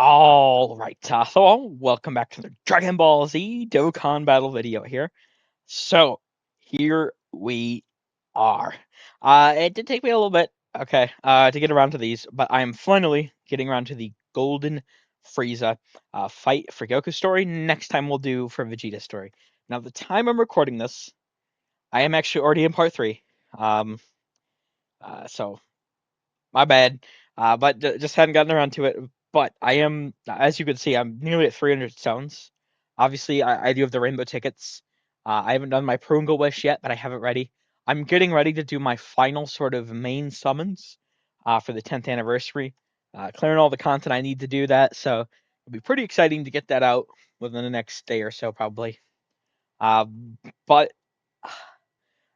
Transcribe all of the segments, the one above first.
All right, so welcome back to the Dragon Ball Z Dokkan battle video here. So here we are. It did take me a little bit, okay, to get around to these, but I am finally getting around to the Golden Frieza fight for Goku story. Next time we'll do for Vegeta story. Now the time I'm recording this, I am actually already in part three. Um, so my bad. But just hadn't gotten around to it. But I am, as you can see, I'm nearly at 300 stones. Obviously, I do have the rainbow tickets. I haven't done my Prunga wish yet, but I have it ready. I'm getting ready to do my final sort of main summons for the 10th anniversary. Clearing all the content I need to do that, so it'll be pretty exciting to get that out within the next day or so, probably. But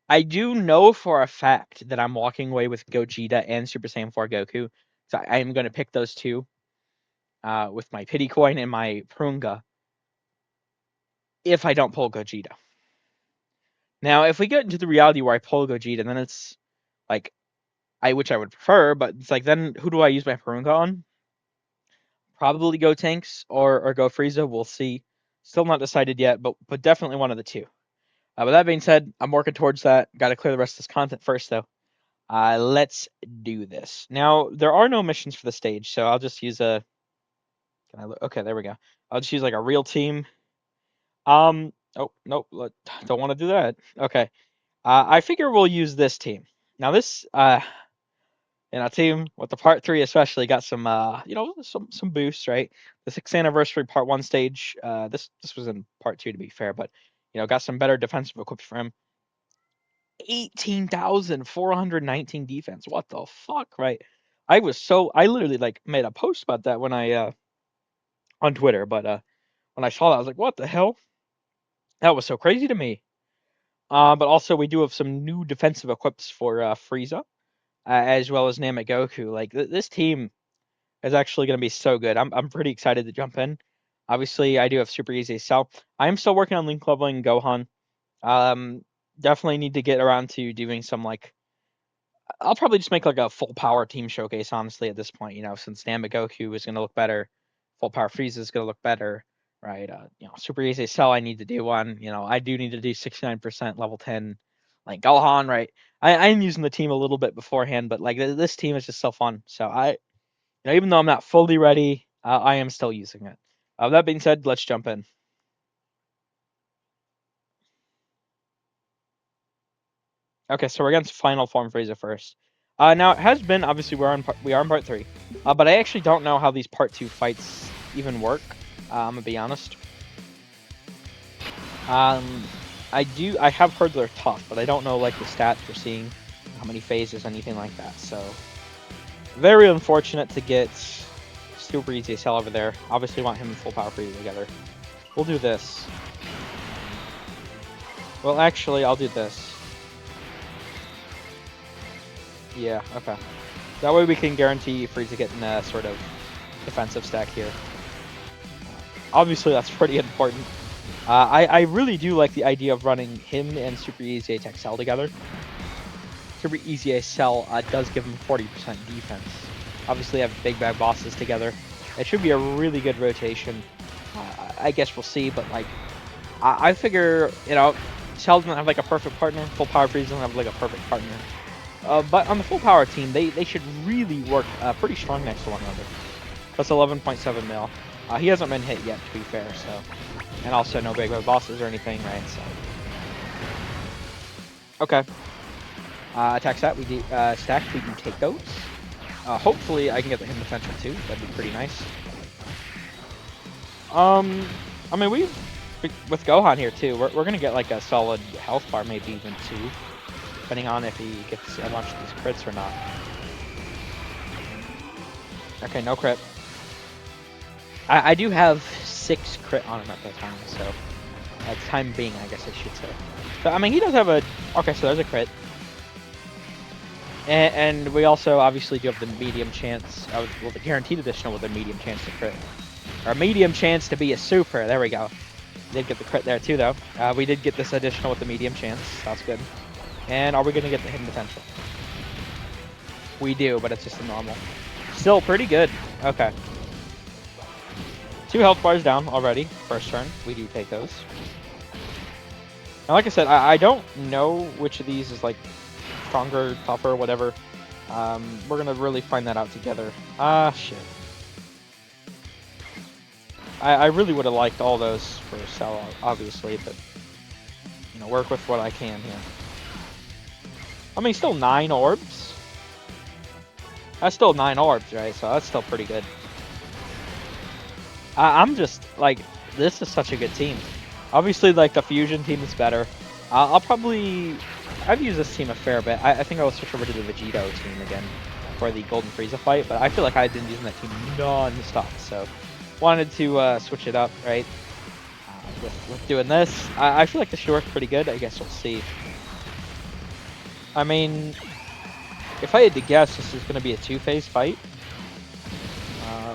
I do know for a fact that I'm walking away with Gogeta and Super Saiyan 4 Goku. So I am going to pick those two with my Pity Coin and my Prunga if I don't pull Gogeta. Now, if we get into the reality where I pull Gogeta, then it's like, which I would prefer, but it's like, then who do I use my Prunga on? Probably Go Tanks or Go Frieza. We'll see. Still not decided yet, but definitely one of the two. With that being said, I'm working towards that. Got to clear the rest of this content first, though. Let's do this. Now, there are no missions for the stage, so I'll just use a... Okay, there we go. I'll just use like a real team. Oh, nope, don't want to do that. Okay. I figure we'll use this team. Now this, team with the part 3 especially got some, some boosts, right? The 6th anniversary part 1 stage, this was in part 2 to be fair, but, got some better defensive equipped for him. 18,419 defense. What the fuck, right? I literally like made a post about that when I on Twitter, but when I saw that I was like, what the hell? That was so crazy to me. But also we do have some new defensive equips for Frieza, as well as Namek Goku. Like this team is actually going to be so good. I'm pretty excited to jump in. Obviously, I do have Super Easy Cell. I'm still working on link leveling Gohan. Um, Definitely need to get around to doing some like I'll probably just make like a full power team showcase, honestly, at this point, since Namek Goku is gonna look better, full power Frieza is gonna look better, right? Super Easy Cell I need to do one. I do need to do 69% level 10 like Gohan, right? I'm using the team a little bit beforehand, but like this team is just so fun. So even though I'm not fully ready, I am still using it. That being said, let's jump in. Okay, so we're against Final Form Frieza first. Now it has been obviously we are in part 3, but I actually don't know how these part 2 fights even work. I'm gonna be honest. I have heard they're tough, but I don't know like the stats we're seeing, how many phases, anything like that. So very unfortunate to get Super Easy Cell over there. Obviously want him and Full Power Frieza together. We'll do this. Well, actually, I'll do this. Yeah, okay. That way we can guarantee Frieza getting a sort of defensive stack here. Obviously, that's pretty important. I really do like the idea of running him and Super Easy Cell together. Super Easy Cell does give him 40% defense. Obviously, have big bad bosses together. It should be a really good rotation. I guess we'll see, but like, I figure, Cell doesn't have like a perfect partner. Full Power Frieza doesn't have like a perfect partner. But on the full power team, they should really work pretty strong next to one another. That's 11.7 mil. He hasn't been hit yet, to be fair, so. And also no big bosses or anything, right? So. Okay. Attack stat, we do stacked, we do take those. Hopefully I can get the hidden potential too. That'd be pretty nice. I mean with Gohan here too, we're gonna get like a solid health bar, maybe even 2. Depending on if he gets a bunch of these crits or not. Okay, no crit. I do have 6 crit on him at the time, so at the time being, I guess I should say. So I mean, he does have a. Okay, so there's a crit, and we also obviously do have the medium chance. Well, the guaranteed additional with a medium chance to crit, or a medium chance to be a super. There we go. Did get the crit there too, though. We did get this additional with the medium chance. That's good. And are we going to get the hidden potential? We do, but it's just a normal. Still pretty good. Okay. 2 health bars down already. First turn, we do take those. And like I said, I don't know which of these is like stronger, tougher, whatever. We're gonna really find that out together. Ah, shit. I really would have liked all those for Cell, obviously, but you know, work with what I can here. I mean, still 9 orbs. That's still 9 orbs, right? So that's still pretty good. I'm just like, this is such a good team. Obviously, like the fusion team is better. I've used this team a fair bit. I think I will switch over to the Vegito team again for the Golden Frieza fight, but I feel like I've been using that team non-stop, so wanted to switch it up, right? With doing this, I feel like this should work pretty good. I guess we'll see. I mean, if I had to guess, this is going to be a 2-phase fight.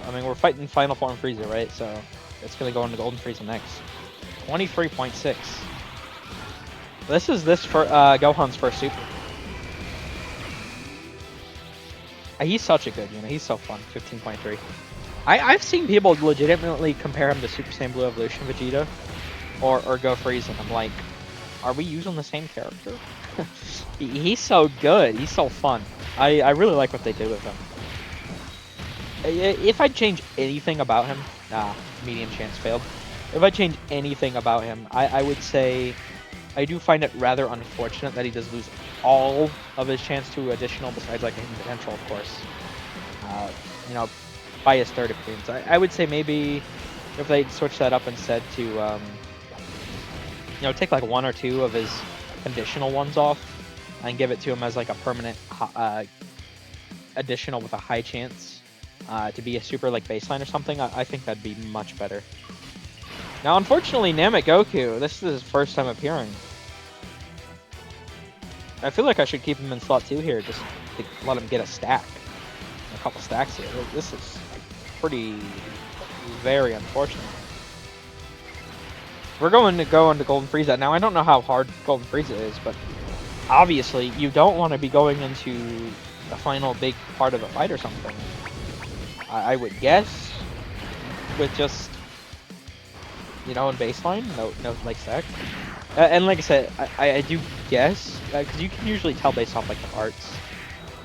I mean, we're fighting Final Form Frieza, right? So it's going to go into Golden Frieza next. 23.6. This is for Gohan's first super. He's such a good unit. He's so fun. 15.3. I've seen people legitimately compare him to Super Saiyan Blue Evolution Vegeta or Go Frieza, and I'm like, are we using the same character? He's so good. He's so fun. I really like what they did with him. If I'd change anything about him, medium chance failed. If I change anything about him, I would say I do find it rather unfortunate that he does lose all of his chance to additional, besides like hidden potential, of course. You know, by his third appearance. I would say maybe if they switch that up instead to, you know, take like 1 or 2 of his conditional ones off and give it to him as like a permanent additional with a high chance to be a super like baseline or something, I think that'd be much better. Now, unfortunately, Namek Goku, this is his first time appearing. I feel like I should keep him in slot 2 here, just to let him get a stack. A couple stacks here. This is pretty, very unfortunate. We're going to go into Golden Frieza. Now, I don't know how hard Golden Frieza is, but obviously, you don't want to be going into the final big part of the fight or something. I would guess with just, you know, in baseline, no like stack. And like I said, I do guess, because you can usually tell based off like the arts.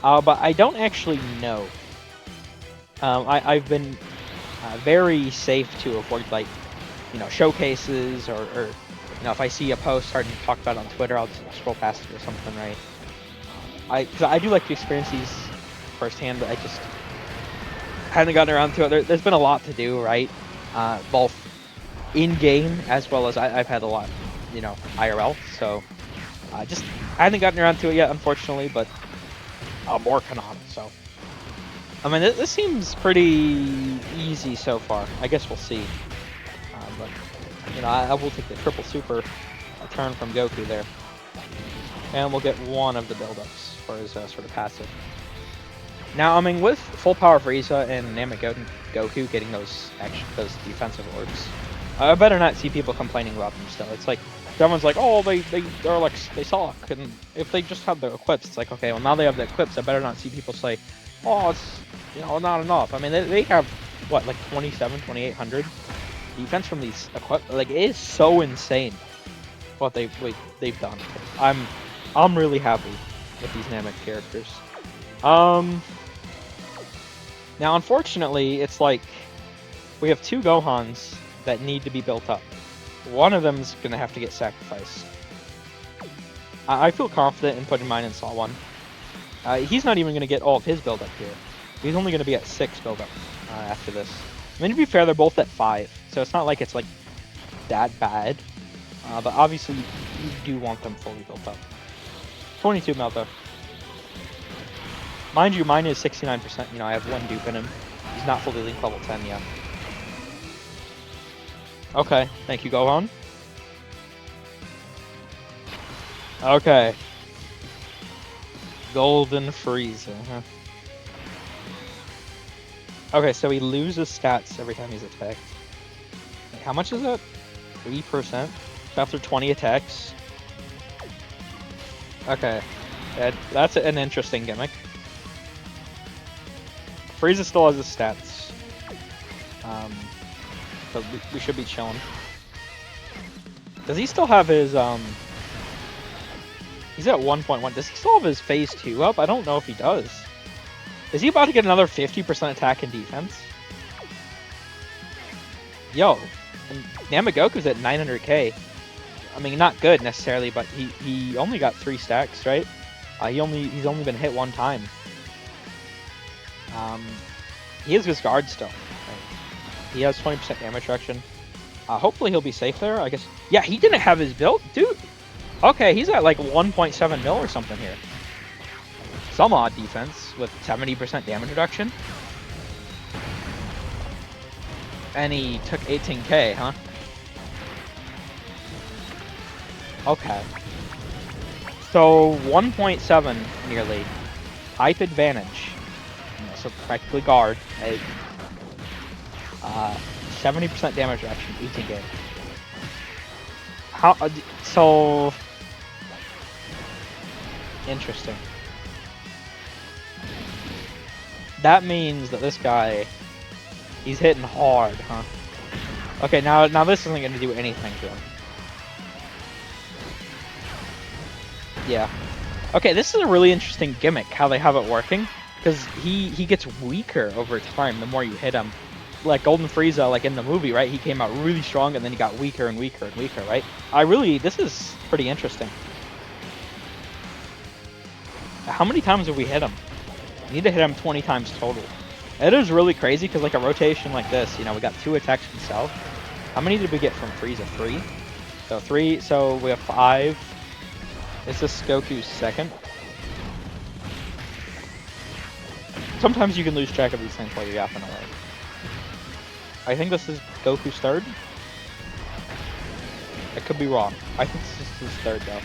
But I don't actually know. I've been very safe to avoid like, you know, showcases or you know, if I see a post starting to talk about it on Twitter, I'll just scroll past it or something, right? Because I do like to experience these firsthand, but I just haven't gotten around to it. There's been a lot to do, right? Both in-game as well as I've had a lot, you know, IRL. So I haven't gotten around to it yet, unfortunately, but I'm working on it. So I mean, this seems pretty easy so far. I guess we'll see. But you know, I will take the triple super turn from Goku there, and we'll get one of the buildups for his sort of passive. Now, I mean, with full power Frieza and Namek Goku getting those defensive orbs, I better not see people complaining about them still. It's like everyone's like, oh, they're like they suck, and if they just have the equips, it's like, okay, well now they have the equips. I better not see people say, oh, it's, you know, not enough. I mean, they have what, like 2,800 defense from these equip. Like, it is so insane what they've done. I'm really happy with these Namek characters. Now, unfortunately, it's like we have 2 Gohans that need to be built up. One of them is going to have to get sacrificed. I feel confident in putting mine in slot 1. He's not even going to get all of his build up here. He's only going to be at 6 build up after this. I mean, to be fair, they're both at 5, so it's not like it's like that bad. But obviously, you do want them fully built up. 22 mil though. Mind you, mine is 69%. You know, I have 1 dupe in him. He's not fully linked level 10 yet. Okay, thank you, Gohan. Okay. Golden Frieza, huh? Okay, so he loses stats every time he's attacked. Wait, how much is that? 3%? After 20 attacks? Okay. That's an interesting gimmick. Frieza still has his stats. so we should be chilling. Does he still have his He's at 1.1. Does he still have his phase 2 up? I don't know if he does. Is he about to get another 50% attack and defense? Yo, and Namagoku's at 900k. I mean, not good necessarily, but he only got 3 stacks, right? He's only been hit 1 time. He has his guard still. Right? He has 20% damage reduction. Hopefully he'll be safe there, I guess. Yeah, he didn't have his build, dude. Okay, he's at like 1.7 mil or something here. Some odd defense with 70% damage reduction. And he took 18k, huh? Okay. So 1.7 nearly. Height advantage. So practically guard. 70% damage reduction, 18k. How so interesting. That means that this guy, he's hitting hard, huh? Okay, now this isn't gonna do anything to him. Yeah. Okay, this is a really interesting gimmick, how they have it working. Because he gets weaker over time the more you hit him. Like Golden Frieza, like in the movie, right? He came out really strong and then he got weaker and weaker and weaker, right? This is pretty interesting. How many times have we hit him? We need to hit him 20 times total. It is really crazy because like a rotation like this, you know, we got 2 attacks from South. How many did we get from Frieza? 3? So 3, so we have 5. Is this Goku's second? Sometimes you can lose track of these things while you're yapping away. I think this is Goku's third. I could be wrong. I think this is his third though.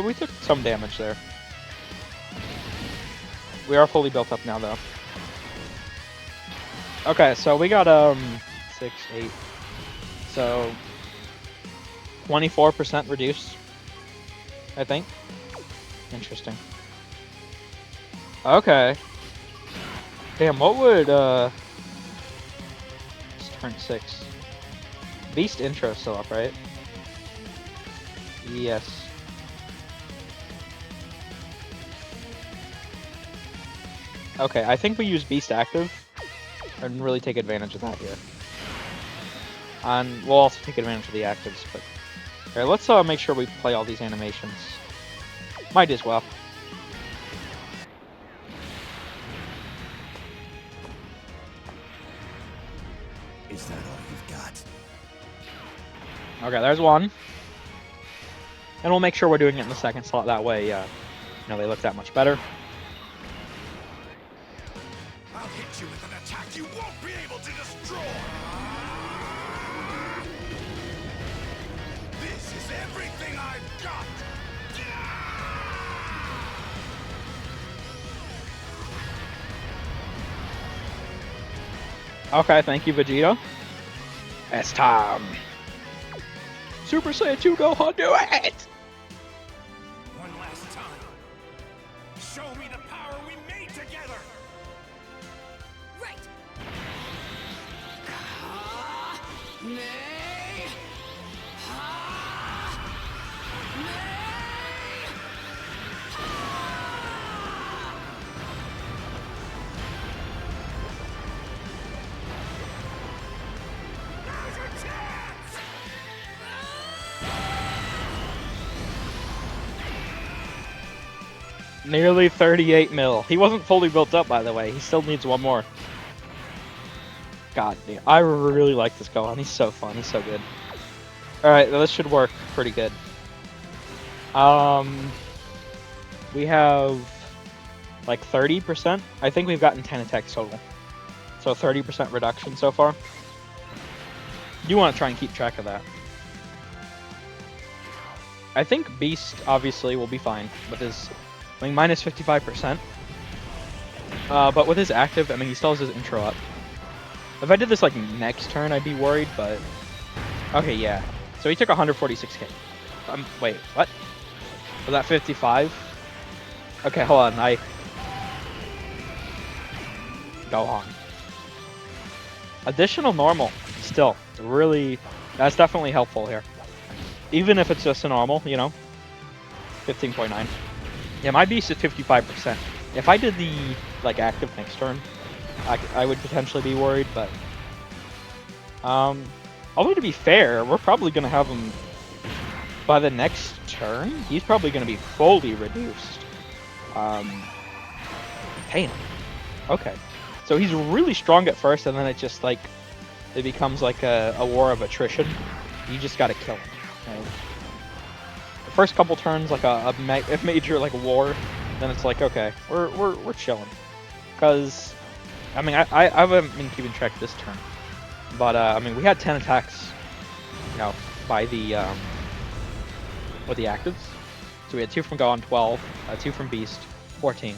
We took some damage there. We are fully built up now though. Okay, so we got 6, 8. So 24% reduced, I think. Interesting. Okay. Damn, what would it's turn 6. Beast intro still up, right? Yes. Okay, I think we use Beast active and really take advantage of that here. And we'll also take advantage of the actives, but here, let's make sure we play all these animations. Might as well. Is that all you've got? Okay, there's one. And we'll make sure we're doing it in the second slot, that way, you know, they look that much better. I'll hit you with an attack you won't be able to destroy! This is everything I've got! Okay, thank you, Vegeta. It's time. Super Saiyan 2 Gohan, do it! One last time. Show me the power we made together! Right. Nay. Now's your chance! Nearly 38 mil. He wasn't fully built up, by the way. He still needs one more. God damn. I really like this Gohan. He's so fun. He's so good. Alright, this should work pretty good. We have like 30%. I think we've gotten 10 attacks total. So 30% reduction so far. You want to try and keep track of that. I think Beast obviously will be fine with his, I mean, minus 55%. But with his active, I mean, he still has his intro up. If I did this like next turn, I'd be worried, but okay, yeah. So he took 146k. Wait, what? Was that 55? Okay, hold on. Gohan. Additional normal, still, really, that's definitely helpful here. Even if it's just a normal, you know, 15.9. Yeah, my beast is 55%. If I did the, like, active next turn, I would potentially be worried, but... although to be fair, we're probably going to have him... By the next turn, he's probably going to be fully reduced. Damn. Okay. So he's really strong at first, and then it just, like, it becomes like a war of attrition. You just gotta kill him. Right? The first couple turns, like a major, like, war, then it's like, okay, we're chilling. Because, I mean, I haven't been keeping track this turn. But, I mean, we had 10 attacks, you know, by the, with the actives. So we had 2 from Gohan, 12, 2 from Beast, 14.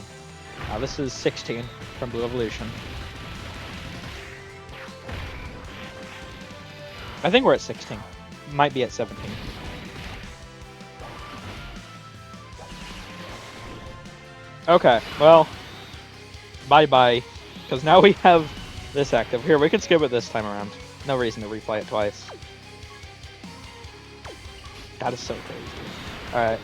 This is 16 from Blue Evolution. I think we're at 16. Might be at 17. Okay, well, bye-bye. Because now we have this active. Here, we can skip it this time around. No reason to replay it twice. That is so crazy. Alright.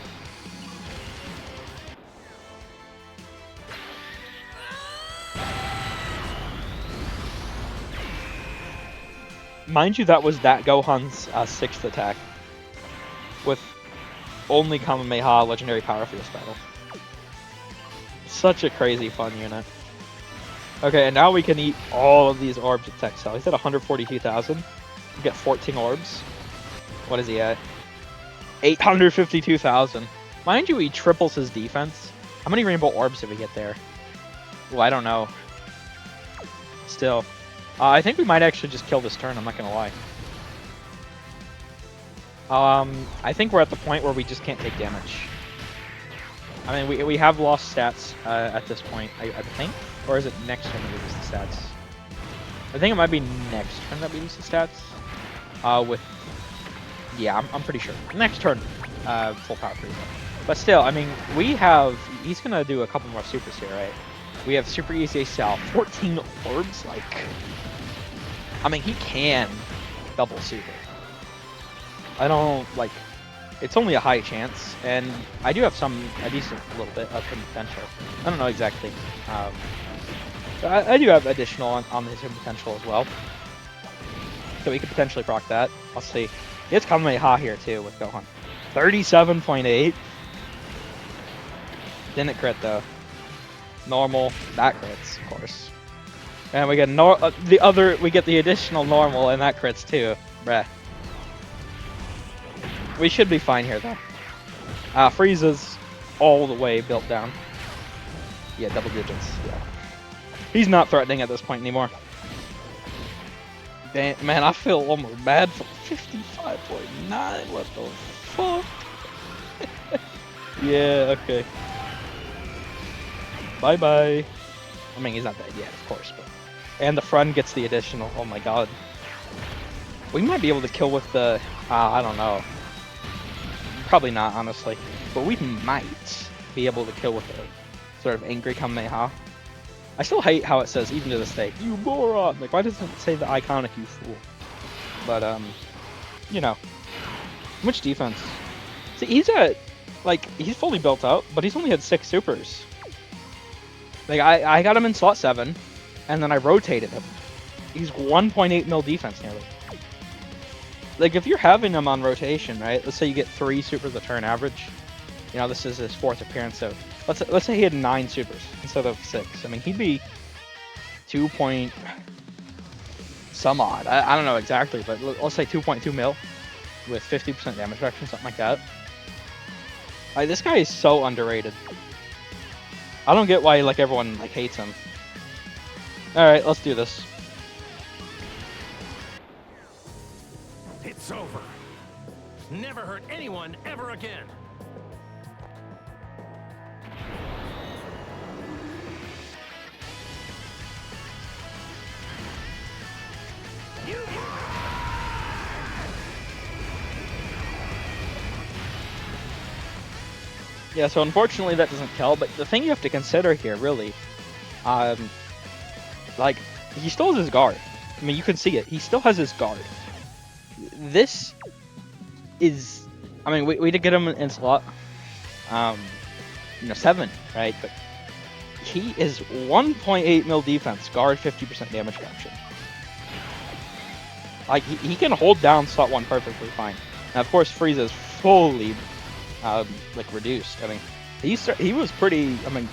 Mind you, that was that Gohan's 6th attack. With only Kamehameha Legendary Power for this battle. Such a crazy fun unit. Okay, and now we can eat all of these orbs with Texel. He's at 142,000. We get 14 orbs. What is he at? 852,000. Mind you, he triples his defense. How many rainbow orbs did we get there? Well, I don't know. Still. I think we might actually just kill this turn, I'm not gonna lie. I think we're at the point where we just can't take damage. I mean, we have lost stats at this point, I think. Or is it next turn that we lose the stats? I think it might be next turn that we lose the stats. Yeah, I'm pretty sure. Next turn, full power free. But still, I mean, he's gonna do a couple more supers here, right? We have Super Easy Cell, 14 orbs, like... I mean, he can double super. I don't, like... It's only a high chance, and I do have a decent little bit of potential. I don't know exactly. I do have additional on his potential as well. So we could potentially proc that. Let's see. It's Kamehameha here, too, with Gohan. 37.8. Didn't crit, though. Normal, that crits, of course. And we get we get the additional normal, and that crits too. Bruh. We should be fine here, though. Frieza's all the way built down. Yeah, double digits. Yeah. He's not threatening at this point anymore. Damn, man, I feel almost bad for 55.9. What the fuck? Yeah, okay. Bye-bye. I mean, he's not dead yet, of course, but... And the front gets the additional. Oh my god. We might be able to kill with the... I don't know. Probably not, honestly. But we might be able to kill with a sort of angry Kamehameha. I still hate how it says, even to this day, you moron! Like, why doesn't it say the iconic, you fool? But, you know. How much defense? See, he's at... Like, he's fully built out, but he's only had 6 supers. Like, I got him in slot 7, and then I rotated him. He's 1.8 mil defense nearly. Like, if you're having him on rotation, right? Let's say you get 3 supers a turn average. You know, this is his 4th appearance, so... Let's say he had 9 supers instead of 6. I mean, he'd be 2 point... some odd. I don't know exactly, but let's say 2.2 mil with 50% damage reduction, something like that. Like, this guy is so underrated. I don't get why, like, everyone, like, hates him. Alright, let's do this. It's over. Never hurt anyone ever again. Yeah, so unfortunately that doesn't kill, but the thing you have to consider here, really, Like, he still has his guard. I mean, you can see it. He still has his guard. This is, I mean, we did get him in slot, 7, right? But he is 1.8 mil defense, guard 50% damage reduction. Like, he can hold down slot 1 perfectly fine. Now, of course, Frieza's fully, reduced. I mean, he was pretty, I mean,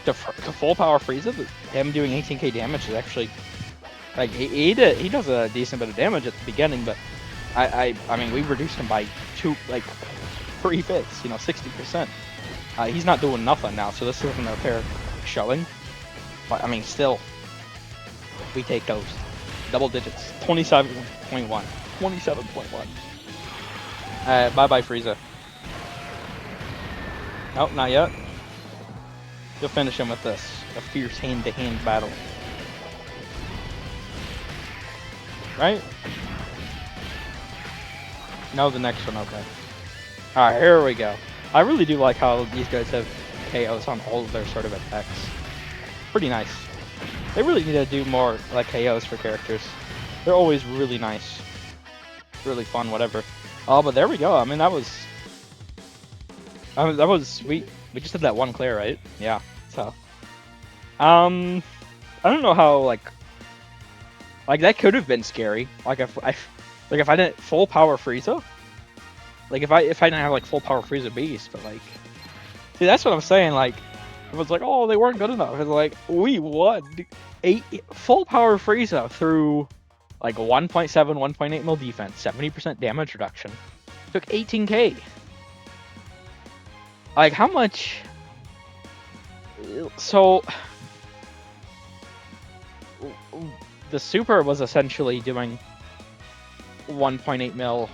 to full power Frieza, him doing 18k damage is actually, like, he does a decent bit of damage at the beginning, but I mean, we reduced him by 3/5, 60%. He's not doing nothing now, so this isn't a fair showing. But I mean, still, we take those double digits, 27.1, 27.1. Bye bye Frieza. Nope, not yet. You'll finish him with this, a fierce hand-to-hand battle. Right? No, the next one, okay. Alright, here we go. I really do like how these guys have KOs on all of their sort of attacks. Pretty nice. They really need to do more like KOs for characters. They're always really nice. Really fun, whatever. Oh, but there we go. I mean, that was we just did that one clear, right? Yeah. So I don't know how like that could have been scary. Like if I didn't full power Frieza. Like if I didn't have like full power Frieza Beast, but like, see, that's what I'm saying. Like, it was like, oh, they weren't good enough. It's like we won 8 full power Frieza through like 1.7, 1.8 mil defense, 70% damage reduction. Took 18k. Like how much? So the super was essentially doing 1.8 mil.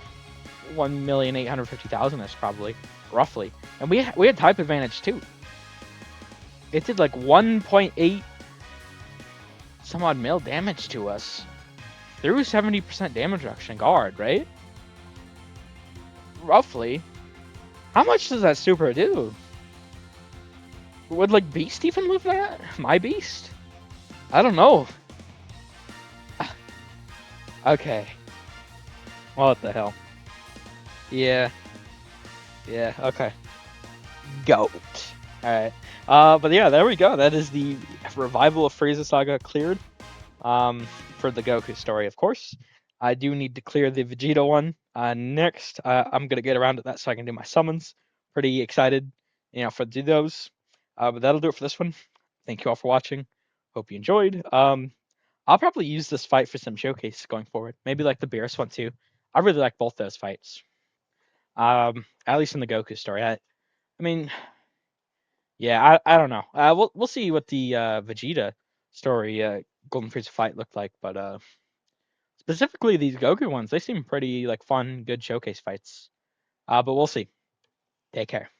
1,850,000 is probably roughly, and we had type advantage too. It did like 1.8 some odd mil damage to us through 70% damage reduction guard, right? Roughly. How much does that super do? Would like Beast even live that? My Beast? I don't know. Okay. What the hell? Yeah. Yeah, okay. Goat. Alright. But yeah, there we go. That is the revival of Frieza Saga cleared. For the Goku story, of course. I do need to clear the Vegeta one. Next, I'm gonna get around to that so I can do my summons. Pretty excited, to do those. But that'll do it for this one. Thank you all for watching. Hope you enjoyed. I'll probably use this fight for some showcases going forward. Maybe like the Beerus one too. I really like both those fights. At least in the Goku story. I mean, yeah, I don't know. We'll see what the Vegeta story, Golden Frieza fight looked like, but specifically these Goku ones, they seem pretty like fun, good showcase fights. But we'll see. Take care.